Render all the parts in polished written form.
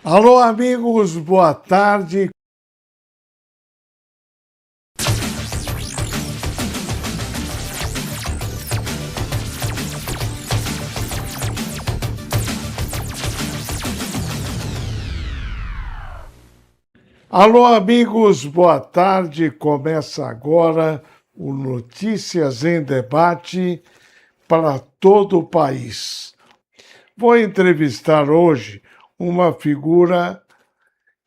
Alô, amigos, boa tarde. Alô, amigos, boa tarde. Começa agora o Notícias em Debate para todo o país. Vou entrevistar hoje uma figura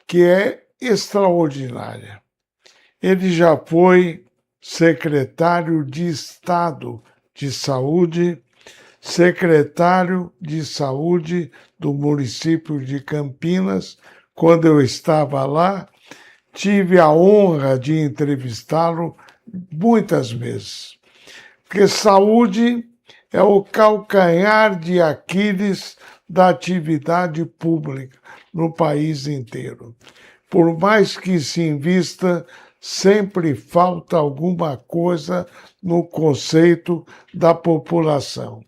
que é extraordinária. Ele já foi secretário de Estado de Saúde, secretário de Saúde do município de Campinas. Quando eu estava lá, tive a honra de entrevistá-lo muitas vezes. Porque saúde é o calcanhar de Aquiles da atividade pública no país inteiro. Por mais que se invista, sempre falta alguma coisa no conceito da população.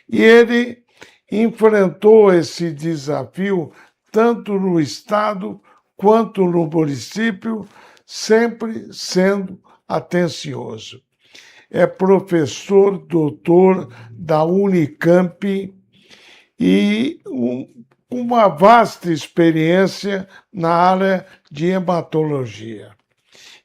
E ele enfrentou esse desafio tanto no Estado quanto no município, sempre sendo atencioso. É professor doutor da Unicamp e uma vasta experiência na área de hematologia.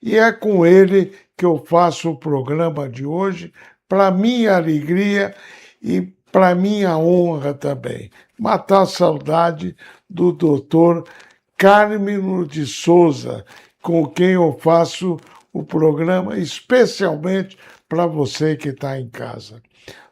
E é com ele que eu faço o programa de hoje, para minha alegria e para minha honra também. Matar a saudade do doutor Cármino de Souza, com quem eu faço o programa especialmente para você que está em casa.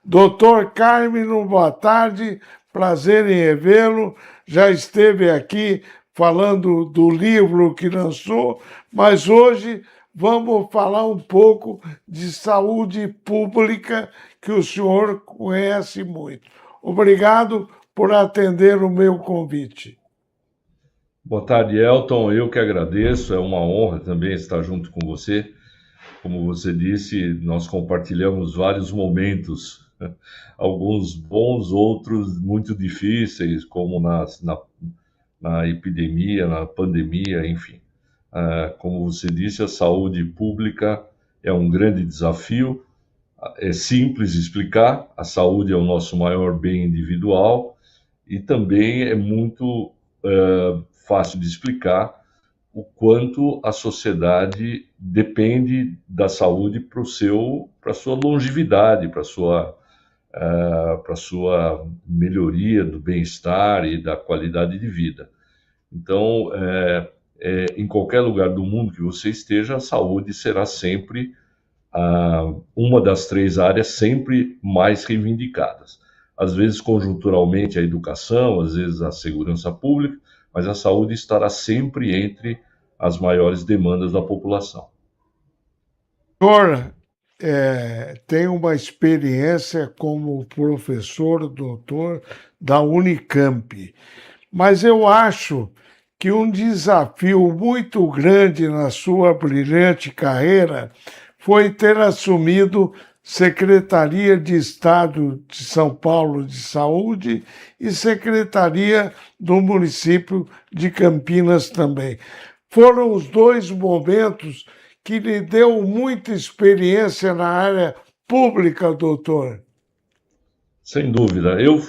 Doutor Cármino, boa tarde, prazer em revê-lo. Já esteve aqui falando do livro que lançou, mas hoje vamos falar um pouco de saúde pública, que o senhor conhece muito. Obrigado por atender o meu convite. Boa tarde, Elton. Eu que agradeço, é uma honra também estar junto com você. Como você disse, nós compartilhamos vários momentos, alguns bons, outros muito difíceis, como na epidemia, na pandemia, enfim. Como você disse, a saúde pública é um grande desafio. É simples explicar, a saúde é o nosso maior bem individual e também é muito fácil de explicar o quanto a sociedade depende da saúde para a sua longevidade, para a sua melhoria do bem-estar e da qualidade de vida. Então, em qualquer lugar do mundo que você esteja, a saúde será sempre uma das três áreas sempre mais reivindicadas. Às vezes, conjunturalmente, a educação, às vezes a segurança pública, mas a saúde estará sempre entre as maiores demandas da população. Senhor, tem uma experiência como professor, doutor da Unicamp, mas eu acho que um desafio muito grande na sua brilhante carreira foi ter assumido Secretaria de Estado de São Paulo de Saúde e Secretaria do município de Campinas também. Foram os dois momentos que lhe deu muita experiência na área pública, doutor. Sem dúvida. Eu,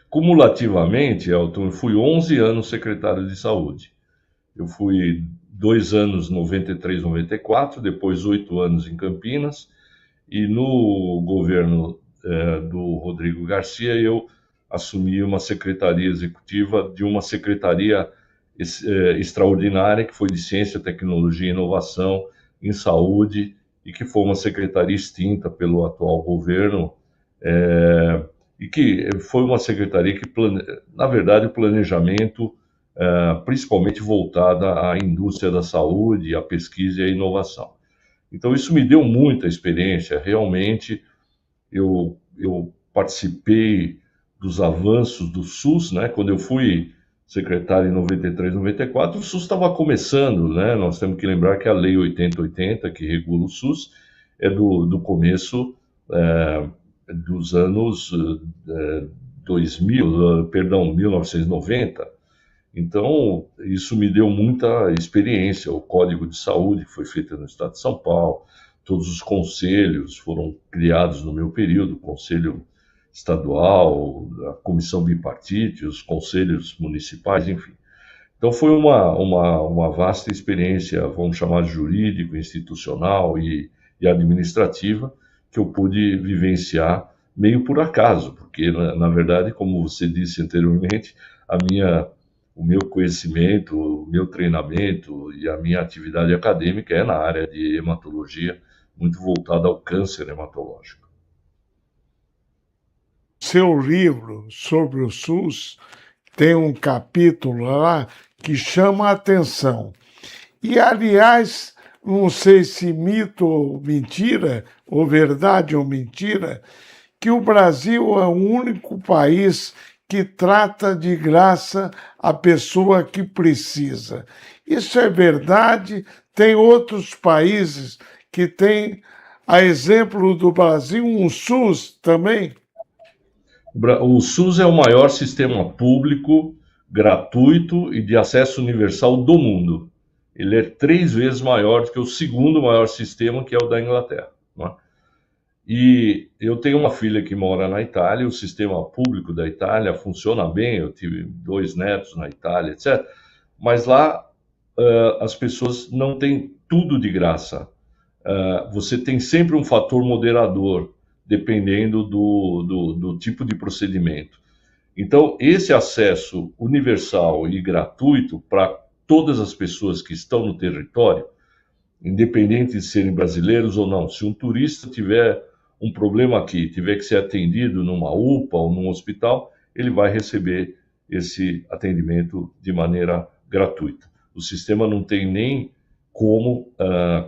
cumulativamente, Elton, eu fui 11 anos secretário de saúde. Eu fui 2 anos, 93, 94, depois 8 anos em Campinas, e no governo do Rodrigo Garcia eu assumi uma secretaria executiva de uma secretaria extraordinária, que foi de Ciência, Tecnologia e Inovação em Saúde, e que foi uma secretaria extinta pelo atual governo, e que foi uma secretaria que, na verdade, o planejamento, principalmente voltada à indústria da saúde, à pesquisa e à inovação. Então, isso me deu muita experiência. Realmente, eu participei dos avanços do SUS, né? Quando eu fui secretário em 93, 94, o SUS estava começando, né? Nós temos que lembrar que a Lei 8080, que regula o SUS, é do começo dos anos 1990. Então, isso me deu muita experiência. O Código de Saúde que foi feito no Estado de São Paulo, todos os conselhos foram criados no meu período, o Conselho Estadual, a Comissão Bipartite, os conselhos municipais, enfim. Então foi uma vasta experiência, vamos chamar de jurídico, institucional e administrativa, que eu pude vivenciar meio por acaso, porque, na verdade, como você disse anteriormente, o meu conhecimento, o meu treinamento e a minha atividade acadêmica é na área de hematologia, muito voltada ao câncer hematológico. Seu livro sobre o SUS tem um capítulo lá que chama a atenção. E, aliás, não sei se mito ou mentira, ou verdade ou mentira, que o Brasil é o único país que trata de graça a pessoa que precisa. Isso é verdade? Tem outros países que têm, a exemplo do Brasil, um SUS também? O SUS é o maior sistema público, gratuito e de acesso universal do mundo. Ele é 3 vezes maior do que o segundo maior sistema, que é o da Inglaterra. Né? E eu tenho uma filha que mora na Itália, o sistema público da Itália funciona bem, eu tive 2 netos na Itália, etc. Mas lá as pessoas não têm tudo de graça. Você tem sempre um fator moderador, dependendo do tipo de procedimento. Então, esse acesso universal e gratuito para todas as pessoas que estão no território, independente de serem brasileiros ou não, se um turista tiver um problema aqui, tiver que ser atendido numa UPA ou num hospital, ele vai receber esse atendimento de maneira gratuita. O sistema não tem nem como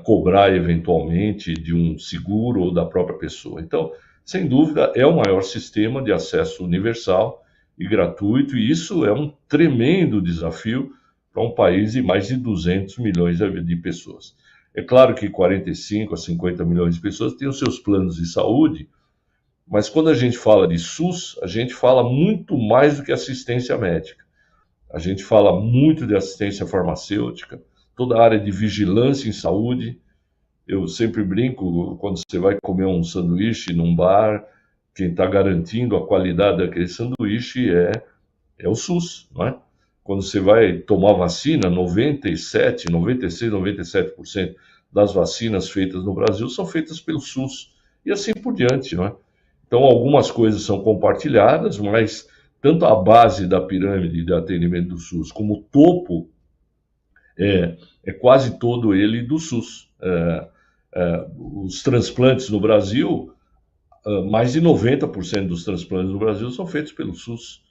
cobrar eventualmente de um seguro ou da própria pessoa. Então, sem dúvida, é o maior sistema de acesso universal e gratuito, e isso é um tremendo desafio para um país de mais de 200 milhões de pessoas. É claro que 45 a 50 milhões de pessoas têm os seus planos de saúde, mas quando a gente fala de SUS, a gente fala muito mais do que assistência médica. A gente fala muito de assistência farmacêutica, toda a área de vigilância em saúde. Eu sempre brinco, quando você vai comer um sanduíche num bar, quem está garantindo a qualidade daquele sanduíche é o SUS, não é? Quando você vai tomar vacina, 97, 96, 97% das vacinas feitas no Brasil são feitas pelo SUS, e assim por diante, não é? Então, algumas coisas são compartilhadas, mas tanto a base da pirâmide de atendimento do SUS como o topo é quase todo ele do SUS. Os transplantes no Brasil, mais de 90% dos transplantes no Brasil são feitos pelo SUS.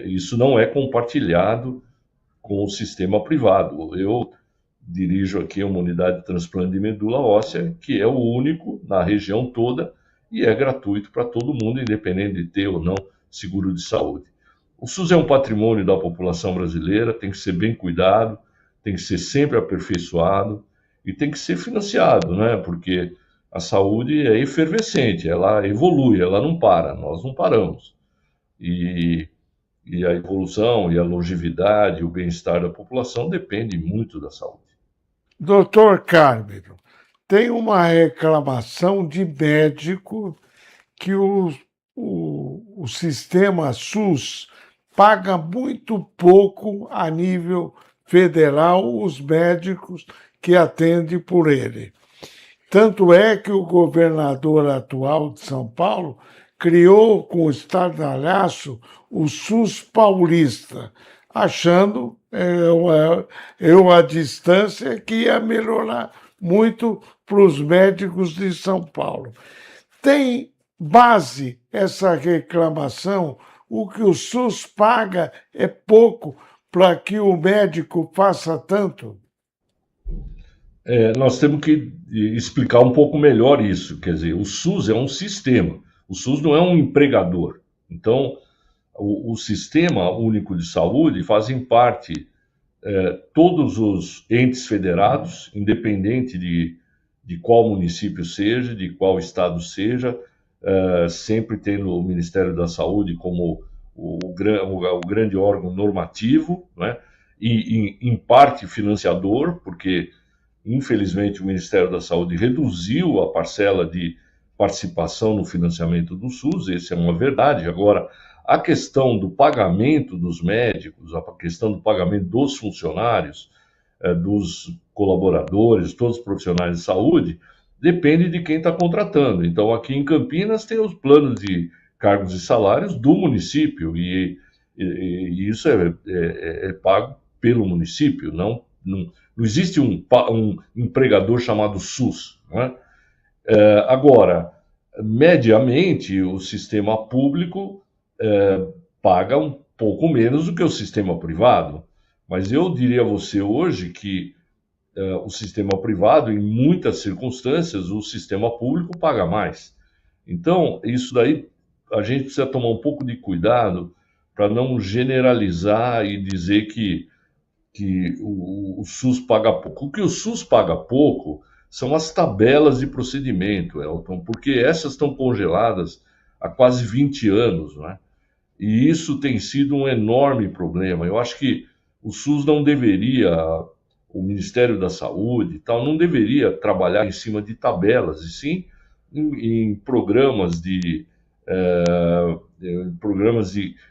Isso não é compartilhado com o sistema privado. Eu dirijo aqui uma unidade de transplante de medula óssea, que é o único na região toda e é gratuito para todo mundo, independente de ter ou não seguro de saúde. O SUS é um patrimônio da população brasileira, tem que ser bem cuidado, tem que ser sempre aperfeiçoado e tem que ser financiado, né? Porque a saúde é efervescente, ela evolui, ela não para, nós não paramos. E a evolução e a longevidade e o bem-estar da população depende muito da saúde. Doutor Carmelo, tem uma reclamação de médico que o sistema SUS paga muito pouco a nível federal os médicos que atendem por ele. Tanto é que o governador atual de São Paulo criou com o estardalhaço o SUS paulista, achando, eu à distância, que ia melhorar muito para os médicos de São Paulo. Tem base essa reclamação? O que o SUS paga é pouco para que o médico faça tanto? Nós temos que explicar um pouco melhor isso. Quer dizer, o SUS é um sistema, o SUS não é um empregador. Então, o Sistema Único de Saúde fazem parte todos os entes federados, independente de qual município seja, de qual estado seja, sempre tendo o Ministério da Saúde como o grande órgão normativo, né? E, em parte, financiador, porque, infelizmente, o Ministério da Saúde reduziu a parcela de participação no financiamento do SUS, isso é uma verdade. Agora, a questão do pagamento dos médicos, a questão do pagamento dos funcionários, dos colaboradores, todos os profissionais de saúde, depende de quem está contratando. Então, aqui em Campinas, tem os planos de cargos e salários do município, e isso é pago pelo município, não existe um empregador chamado SUS. Né? Agora, mediamente, o sistema público paga um pouco menos do que o sistema privado, mas eu diria a você hoje que o sistema privado, em muitas circunstâncias, o sistema público paga mais. Então, isso daí, a gente precisa tomar um pouco de cuidado para não generalizar e dizer que o SUS paga pouco. O que o SUS paga pouco são as tabelas de procedimento, Elton, porque essas estão congeladas há quase 20 anos, né? E isso tem sido um enorme problema. Eu acho que o SUS não deveria, o Ministério da Saúde e tal, não deveria trabalhar em cima de tabelas, e sim em programas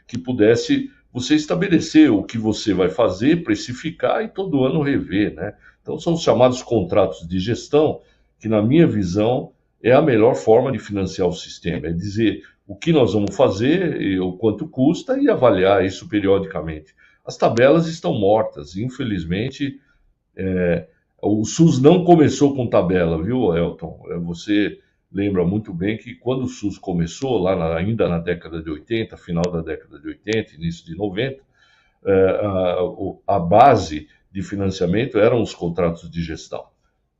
que pudesse você estabelecer o que você vai fazer, precificar e todo ano rever, né? Então são os chamados contratos de gestão, que na minha visão é a melhor forma de financiar o sistema, é dizer o que nós vamos fazer, o quanto custa e avaliar isso periodicamente. As tabelas estão mortas, infelizmente. O SUS não começou com tabela, viu, Elton? Você lembra muito bem que quando o SUS começou, lá ainda na década de 80, final da década de 80, início de 90, a base de financiamento eram os contratos de gestão.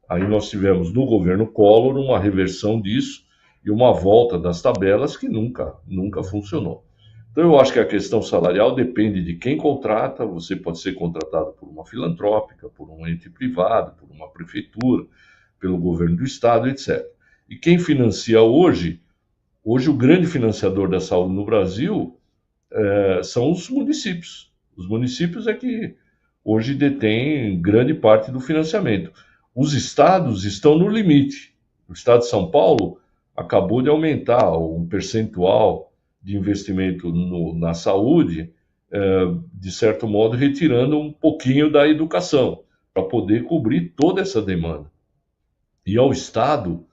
Aí nós tivemos no governo Collor uma reversão disso e uma volta das tabelas que nunca funcionou. Então eu acho que a questão salarial depende de quem contrata. Você pode ser contratado por uma filantrópica, por um ente privado, por uma prefeitura, pelo governo do estado, etc. E quem financia hoje o grande financiador da saúde no Brasil são os municípios. Os municípios é que hoje detêm grande parte do financiamento. Os estados estão no limite. O estado de São Paulo acabou de aumentar um percentual de investimento na saúde, de certo modo, retirando um pouquinho da educação, para poder cobrir toda essa demanda. E ao Estado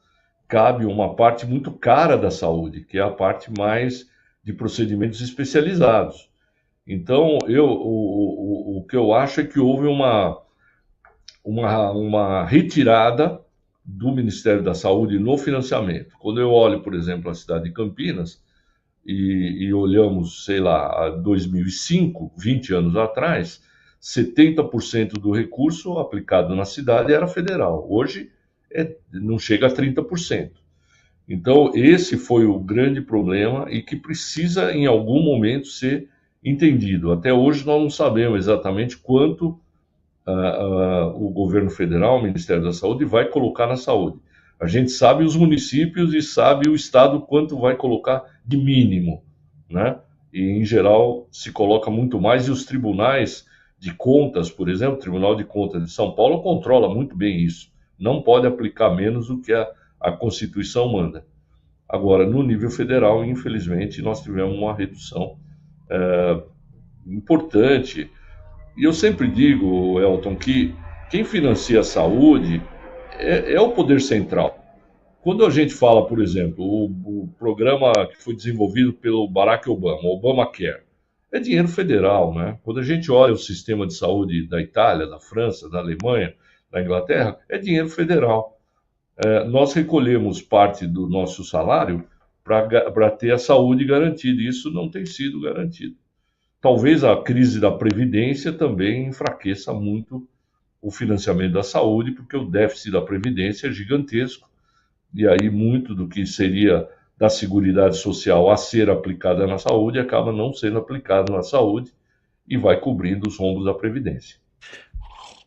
cabe uma parte muito cara da saúde, que é a parte mais de procedimentos especializados. Então, o que eu acho é que houve uma retirada do Ministério da Saúde no financiamento. Quando eu olho, por exemplo, a cidade de Campinas, e olhamos, sei lá, 2005, 20 anos atrás, 70% do recurso aplicado na cidade era federal. Hoje não chega a 30%. Então, esse foi o grande problema e que precisa, em algum momento, ser entendido. Até hoje, nós não sabemos exatamente quanto o governo federal, o Ministério da Saúde, vai colocar na saúde. A gente sabe os municípios e sabe o Estado quanto vai colocar de mínimo, né? E, em geral, se coloca muito mais, e os tribunais de contas, por exemplo, o Tribunal de Contas de São Paulo controla muito bem isso. Não pode aplicar menos do que a Constituição manda. Agora, no nível federal, infelizmente, nós tivemos uma redução importante. E eu sempre digo, Elton, que quem financia a saúde é o poder central. Quando a gente fala, por exemplo, o programa que foi desenvolvido pelo Barack Obama, o Obamacare, é dinheiro federal, né? Quando a gente olha o sistema de saúde da Itália, da França, da Alemanha, da Inglaterra, é dinheiro federal. Nós recolhemos parte do nosso salário para ter a saúde garantida, e isso não tem sido garantido. Talvez a crise da Previdência também enfraqueça muito o financiamento da saúde, porque o déficit da Previdência é gigantesco, e aí muito do que seria da Seguridade Social a ser aplicada na saúde acaba não sendo aplicado na saúde e vai cobrindo os rombos da Previdência.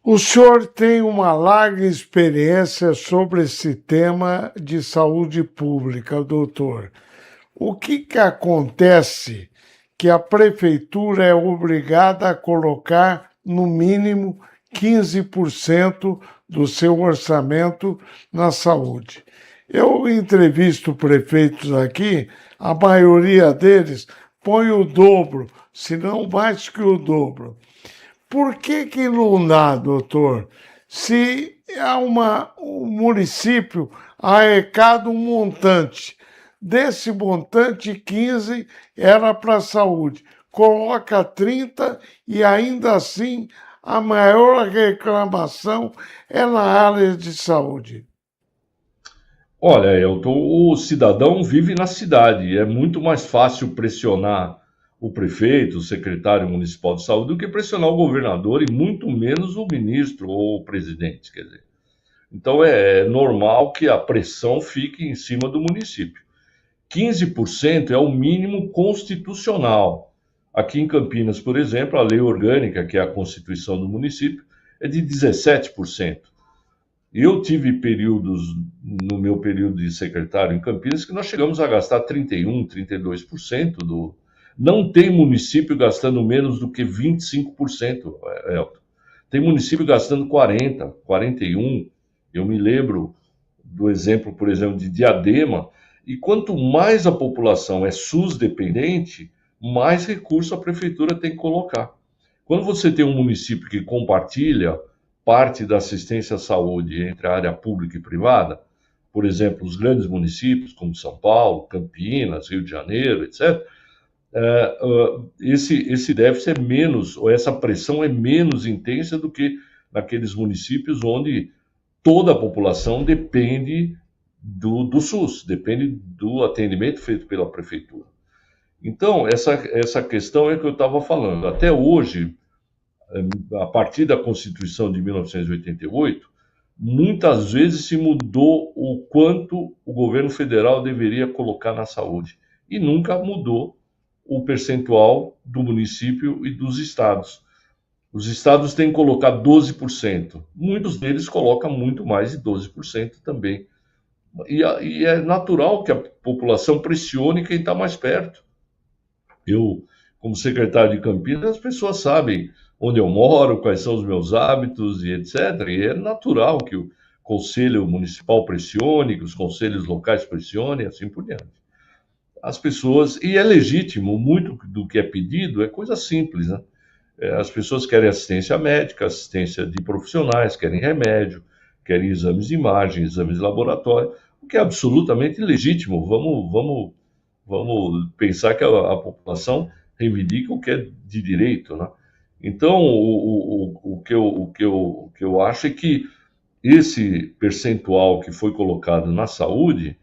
O senhor tem uma larga experiência sobre esse tema de saúde pública, doutor. O que acontece que a prefeitura é obrigada a colocar, no mínimo, 15% do seu orçamento na saúde. Eu entrevisto prefeitos aqui, a maioria deles põe o dobro, se não mais que o dobro. Por que não dá, doutor? Se um município arrecada um montante, desse montante, 15 era para a saúde. Coloca 30 e ainda assim a maior reclamação é na área de saúde. Olha, Elton, o cidadão vive na cidade. É muito mais fácil pressionar o prefeito, o secretário municipal de saúde, do que pressionar o governador e muito menos o ministro ou o presidente. Quer dizer. Então é normal que a pressão fique em cima do município. 15% é o mínimo constitucional. Aqui em Campinas, por exemplo, a lei orgânica, que é a Constituição do município, é de 17%. Eu tive períodos, no meu período de secretário em Campinas, que nós chegamos a gastar 31%, 32% do... Não tem município gastando menos do que 25%, Elton. Tem município gastando 40%, 41%. Eu me lembro do exemplo, por exemplo, de Diadema, e quanto mais a população é SUS dependente, mais recurso a prefeitura tem que colocar. Quando você tem um município que compartilha parte da assistência à saúde entre a área pública e privada, por exemplo, os grandes municípios como São Paulo, Campinas, Rio de Janeiro, etc., esse déficit é menos, ou essa pressão é menos intensa do que naqueles municípios onde toda a população depende do SUS, depende do atendimento feito pela prefeitura. Então, essa questão é que eu estava falando. Até hoje, a partir da Constituição de 1988, muitas vezes se mudou o quanto o governo federal deveria colocar na saúde e nunca mudou o percentual do município e dos estados. Os estados têm que colocar 12%. Muitos deles colocam muito mais de 12% também. E é natural que a população pressione quem está mais perto. Eu, como secretário de Campinas, as pessoas sabem onde eu moro, quais são os meus hábitos e etc. E é natural que o Conselho Municipal pressione, que os conselhos locais pressionem, assim por diante. As pessoas, e é legítimo, muito do que é pedido é coisa simples, né? As pessoas querem assistência médica, assistência de profissionais, querem remédio, querem exames de imagem, exames de laboratório, o que é absolutamente legítimo. Vamos pensar que a população reivindica o que é de direito, né? Então, o que eu acho é que esse percentual que foi colocado na saúde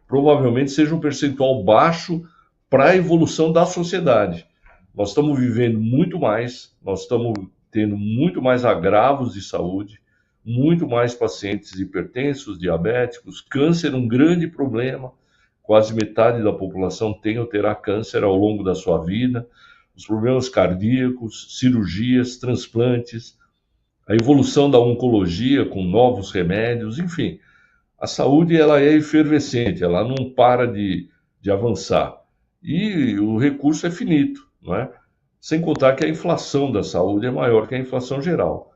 provavelmente seja um percentual baixo para a evolução da sociedade. Nós estamos vivendo muito mais, nós estamos tendo muito mais agravos de saúde, muito mais pacientes hipertensos, diabéticos, câncer, um grande problema. Quase metade da população tem ou terá câncer ao longo da sua vida. Os problemas cardíacos, cirurgias, transplantes, a evolução da oncologia com novos remédios, enfim. A saúde ela é efervescente, ela não para de avançar. E o recurso é finito, não é? Sem contar que a inflação da saúde é maior que a inflação geral.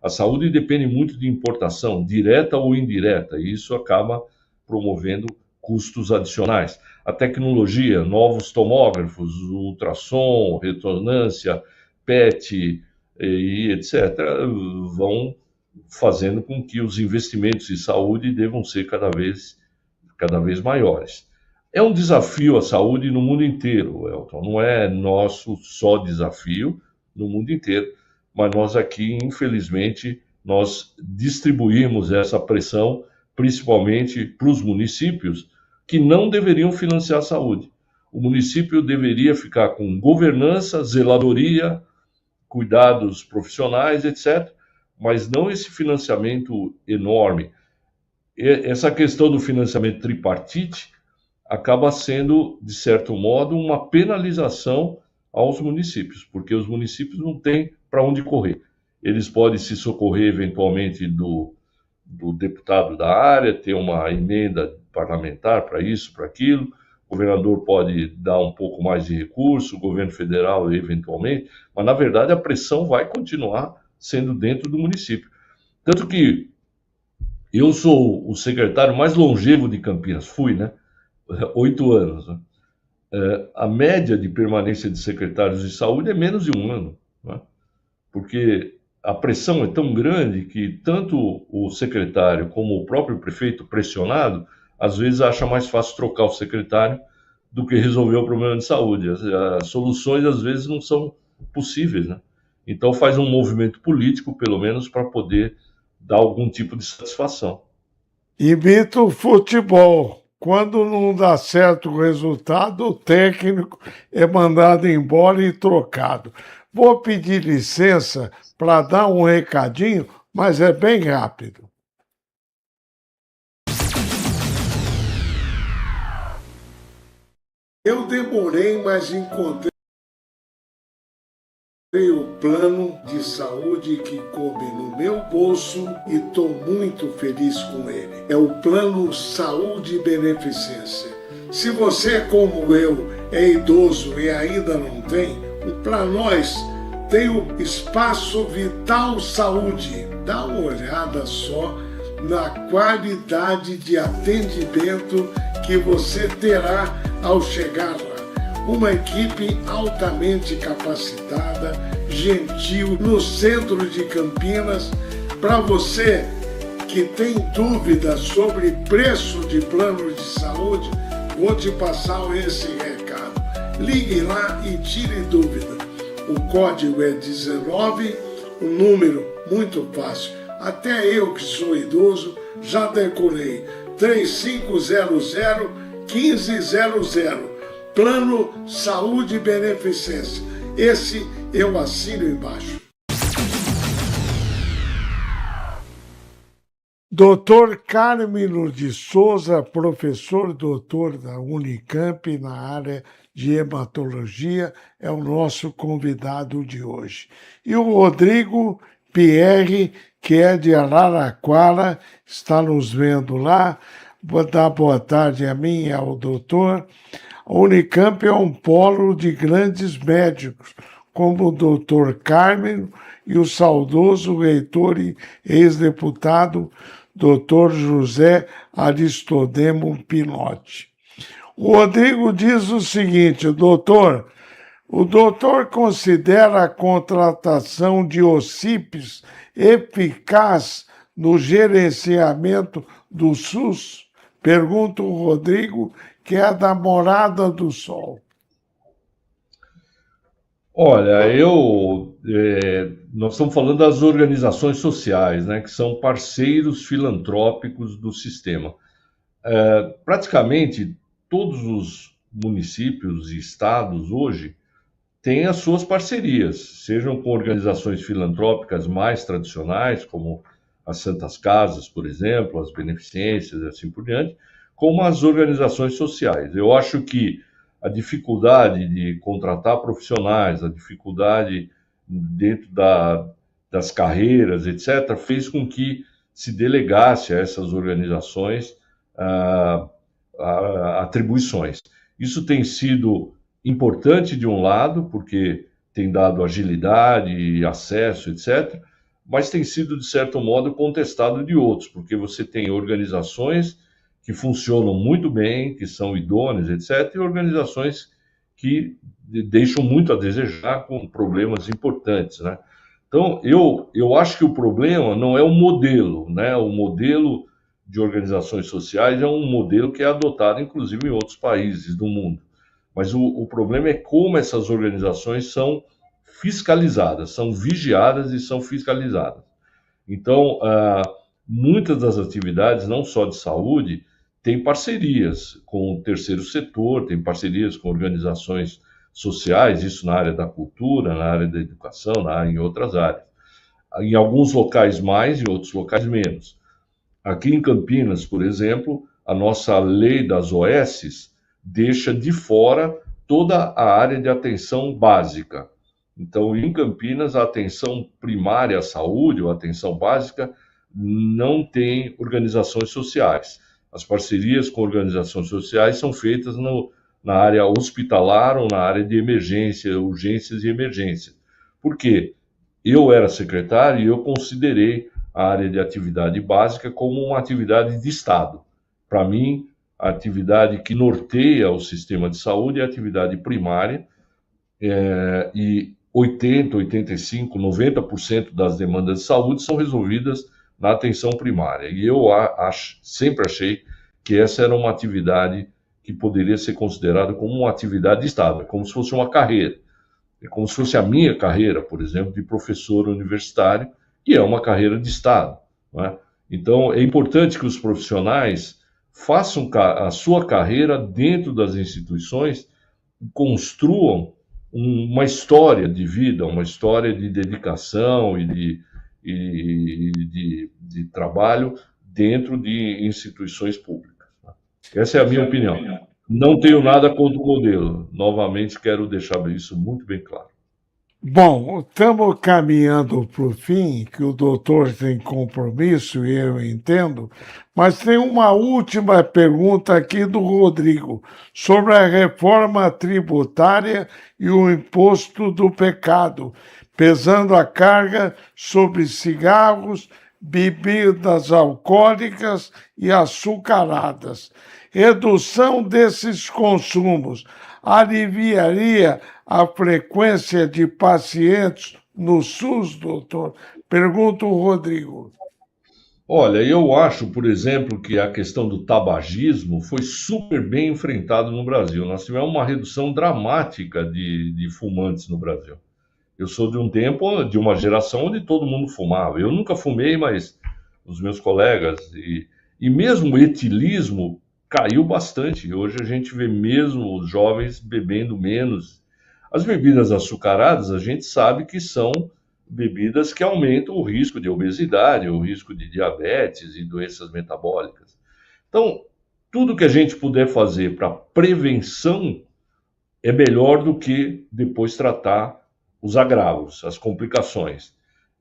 A saúde depende muito de importação, direta ou indireta, e isso acaba promovendo custos adicionais. A tecnologia, novos tomógrafos, ultrassom, ressonância, PET e etc., vão fazendo com que os investimentos em saúde devam ser cada vez maiores. É um desafio a saúde no mundo inteiro, Elton. Não é nosso só desafio no mundo inteiro, mas nós aqui, infelizmente, nós distribuímos essa pressão principalmente para os municípios que não deveriam financiar a saúde. O município deveria ficar com governança, zeladoria, cuidados profissionais, etc., mas não esse financiamento enorme. Essa questão do financiamento tripartite acaba sendo, de certo modo, uma penalização aos municípios, porque os municípios não têm para onde correr. Eles podem se socorrer, eventualmente, do deputado da área, ter uma emenda parlamentar para isso, para aquilo. O governador pode dar um pouco mais de recurso, o governo federal eventualmente, mas na verdade a pressão vai continuar sendo dentro do município. Tanto que eu sou o secretário mais longevo de Campinas, fui, né? 8 anos. Né? A média de permanência de secretários de saúde é menos de 1 ano, né? Porque a pressão é tão grande que tanto o secretário como o próprio prefeito pressionado, às vezes acha mais fácil trocar o secretário do que resolver o problema de saúde. As soluções às vezes não são possíveis, né? Então faz um movimento político, pelo menos, para poder dar algum tipo de satisfação. Imita o futebol. Quando não dá certo o resultado, o técnico é mandado embora e trocado. Vou pedir licença para dar um recadinho, mas é bem rápido. Eu demorei, mas encontrei o plano de saúde que coube no meu bolso e estou muito feliz com ele. É o Plano Saúde Beneficência. Se você, como eu, é idoso e ainda não tem, para nós tem o Espaço Vital Saúde. Dá uma olhada só na qualidade de atendimento que você terá ao chegar lá. Uma equipe altamente capacitada, gentil, no centro de Campinas. Para você que tem dúvidas sobre preço de plano de saúde, vou te passar esse recado. Ligue lá e tire dúvida. O código é 19, o número muito fácil. Até eu que sou idoso já decorei. 3500-1500. Plano Saúde Beneficência. Esse eu assino embaixo. Dr. Carmelo de Souza, professor doutor da Unicamp na área de hematologia, é o nosso convidado de hoje. E o Rodrigo Pierre, que é de Araraquara, está nos vendo lá. Vou dar boa tarde a mim e ao doutor. A Unicamp é um polo de grandes médicos, como o doutor Carmelo e o saudoso reitor e ex-deputado doutor José Aristodemo Pinotti. O Rodrigo diz o seguinte, doutor, o doutor considera a contratação de OCIPs eficaz no gerenciamento do SUS? Pergunta o Rodrigo, que é da Morada do Sol. Olha, nós estamos falando das organizações sociais, né, que são parceiros filantrópicos do sistema. Praticamente todos os municípios e estados hoje têm as suas parcerias, sejam com organizações filantrópicas mais tradicionais, como as Santas Casas, por exemplo, as beneficências e assim por diante, como as organizações sociais. Eu acho que a dificuldade de contratar profissionais, a dificuldade dentro das carreiras, etc., fez com que se delegasse a essas organizações atribuições. Isso tem sido importante de um lado, porque tem dado agilidade, acesso, etc., mas tem sido, de certo modo, contestado de outros, porque você tem organizações que funcionam muito bem, que são idôneas, etc., e organizações que deixam muito a desejar com problemas importantes, né? Então, eu acho que o problema não é o modelo, né? O modelo de organizações sociais é um modelo que é adotado, inclusive, em outros países do mundo. Mas o problema é como essas organizações são fiscalizadas, são vigiadas e são fiscalizadas. Então, muitas das atividades, não só de saúde, têm parcerias com o terceiro setor, têm parcerias com organizações sociais, isso na área da cultura, na área da educação, em outras áreas. Em alguns locais mais, em outros locais menos. Aqui em Campinas, por exemplo, a nossa lei das OSs deixa de fora toda a área de atenção básica. Então, em Campinas, a atenção primária à saúde, ou a atenção básica, não tem organizações sociais. As parcerias com organizações sociais são feitas na área hospitalar ou na área de emergência, urgências e emergência. Por quê? Eu era secretário e eu considerei a área de atividade básica como uma atividade de Estado. Para mim, a atividade que norteia o sistema de saúde é a atividade primária, e 80, 85, 90% das demandas de saúde são resolvidas na atenção primária. E eu sempre achei que essa era uma atividade que poderia ser considerada como uma atividade de Estado, é como se fosse uma carreira. É como se fosse a minha carreira, por exemplo, de professor universitário, que é uma carreira de Estado. Não é? Então, é importante que os profissionais façam a sua carreira dentro das instituições e construam uma história de vida, uma história de dedicação e de trabalho dentro de instituições públicas. Essa é a minha opinião. Não tenho nada contra o modelo. Novamente, quero deixar isso muito bem claro. Bom, estamos caminhando para o fim, que o doutor tem compromisso, e eu entendo, mas tem uma última pergunta aqui do Rodrigo, sobre a reforma tributária e o imposto do pecado, pesando a carga sobre cigarros, bebidas alcoólicas e açucaradas. Redução desses consumos aliviaria a frequência de pacientes no SUS, doutor? Pergunta o Rodrigo. Olha, eu acho, por exemplo, que a questão do tabagismo foi super bem enfrentada no Brasil. Nós tivemos uma redução dramática de fumantes no Brasil. Eu sou de um tempo, de uma geração onde todo mundo fumava. Eu nunca fumei, mas os meus colegas, e mesmo o etilismo caiu bastante. Hoje a gente vê mesmo os jovens bebendo menos. As bebidas açucaradas, a gente sabe que são bebidas que aumentam o risco de obesidade, o risco de diabetes e doenças metabólicas. Então, tudo que a gente puder fazer para prevenção é melhor do que depois tratar os agravos, as complicações.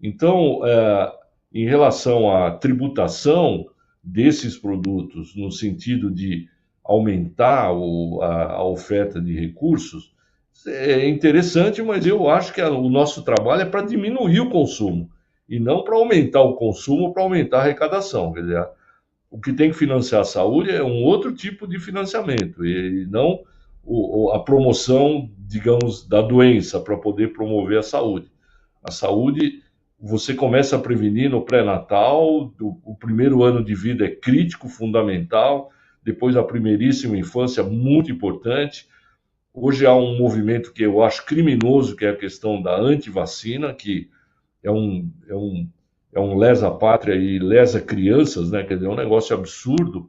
Então, em relação à tributação desses produtos, no sentido de aumentar a oferta de recursos, é interessante, mas eu acho que o nosso trabalho é para diminuir o consumo, e não para aumentar o consumo, para aumentar a arrecadação. Quer dizer, o que tem que financiar a saúde é um outro tipo de financiamento, e não a promoção, digamos, da doença, para poder promover a saúde. A saúde, você começa a prevenir no pré-natal, o primeiro ano de vida é crítico, fundamental, depois a primeiríssima infância, muito importante. Hoje há um movimento que eu acho criminoso, que é a questão da antivacina, que é um lesa-pátria e lesa crianças, né? Quer dizer, é um negócio absurdo.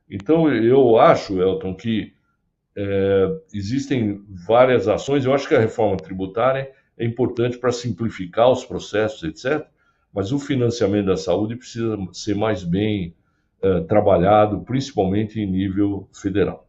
Então, eu acho, Elton, que existem várias ações. Eu acho que a reforma tributária é importante para simplificar os processos, etc. Mas o financiamento da saúde precisa ser mais bem trabalhado, principalmente em nível federal.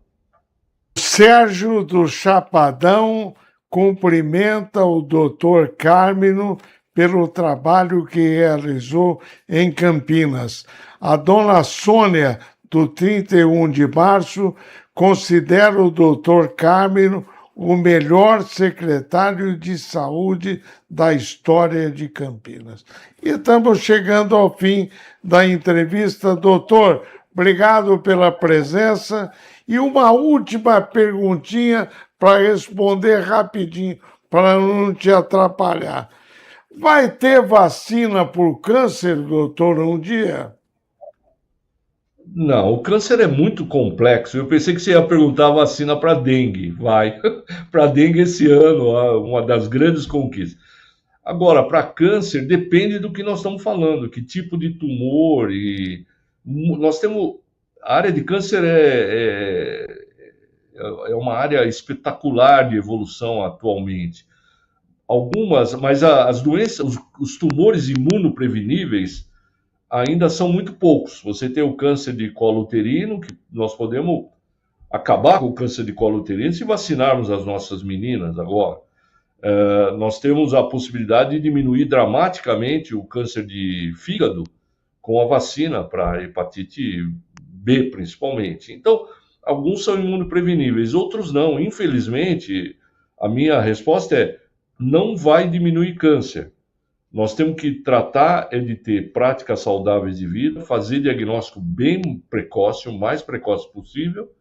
Sérgio do Chapadão cumprimenta o doutor Carmino pelo trabalho que realizou em Campinas. A dona Sônia, do 31 de março, considera o doutor Carmino o melhor secretário de saúde da história de Campinas. E estamos chegando ao fim da entrevista. Doutor, obrigado pela presença. E uma última perguntinha para responder rapidinho, para não te atrapalhar. Vai ter vacina por câncer, doutor, um dia? Não, o câncer é muito complexo. Eu pensei que você ia perguntar a vacina para dengue. Vai. Para dengue esse ano, uma das grandes conquistas. Agora, para câncer, depende do que nós estamos falando, que tipo de tumor. Nós temos. A área de câncer é uma área espetacular de evolução atualmente. Mas as doenças, os tumores imunopreveníveis ainda são muito poucos. Você tem o câncer de colo uterino, que nós podemos acabar com o câncer de colo uterino se vacinarmos as nossas meninas agora. Nós temos a possibilidade de diminuir dramaticamente o câncer de fígado com a vacina para hepatite B, principalmente. Então, alguns são imunopreveníveis, outros não. Infelizmente, a minha resposta é: não vai diminuir câncer. Nós temos que tratar de ter práticas saudáveis de vida, fazer diagnóstico bem precoce, o mais precoce possível,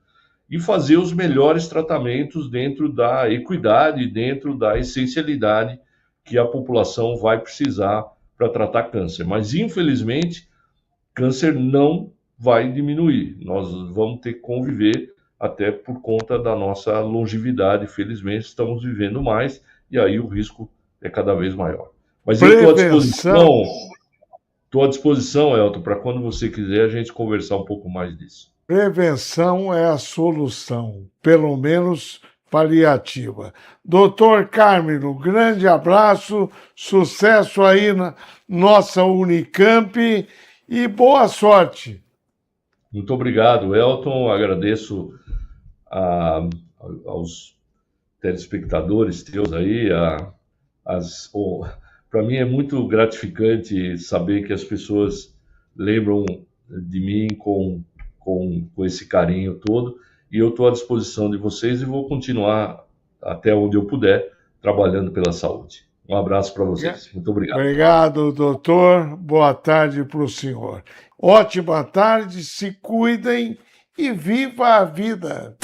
e fazer os melhores tratamentos dentro da equidade, dentro da essencialidade que a população vai precisar para tratar câncer. Mas, infelizmente, câncer não vai diminuir. Nós vamos ter que conviver até por conta da nossa longevidade. Felizmente, estamos vivendo mais e aí o risco é cada vez maior. Mas eu estou à disposição, Elton, para quando você quiser a gente conversar um pouco mais disso. Prevenção é a solução, pelo menos paliativa. Doutor Carmelo, grande abraço, sucesso aí na nossa Unicamp e boa sorte. Muito obrigado, Elton. Agradeço aos telespectadores teus aí. Para mim é muito gratificante saber que as pessoas lembram de mim com esse carinho todo, e eu estou à disposição de vocês e vou continuar até onde eu puder trabalhando pela saúde. Um abraço para vocês. Muito obrigado. Obrigado, doutor. Boa tarde para o senhor. Ótima tarde, se cuidem e viva a vida.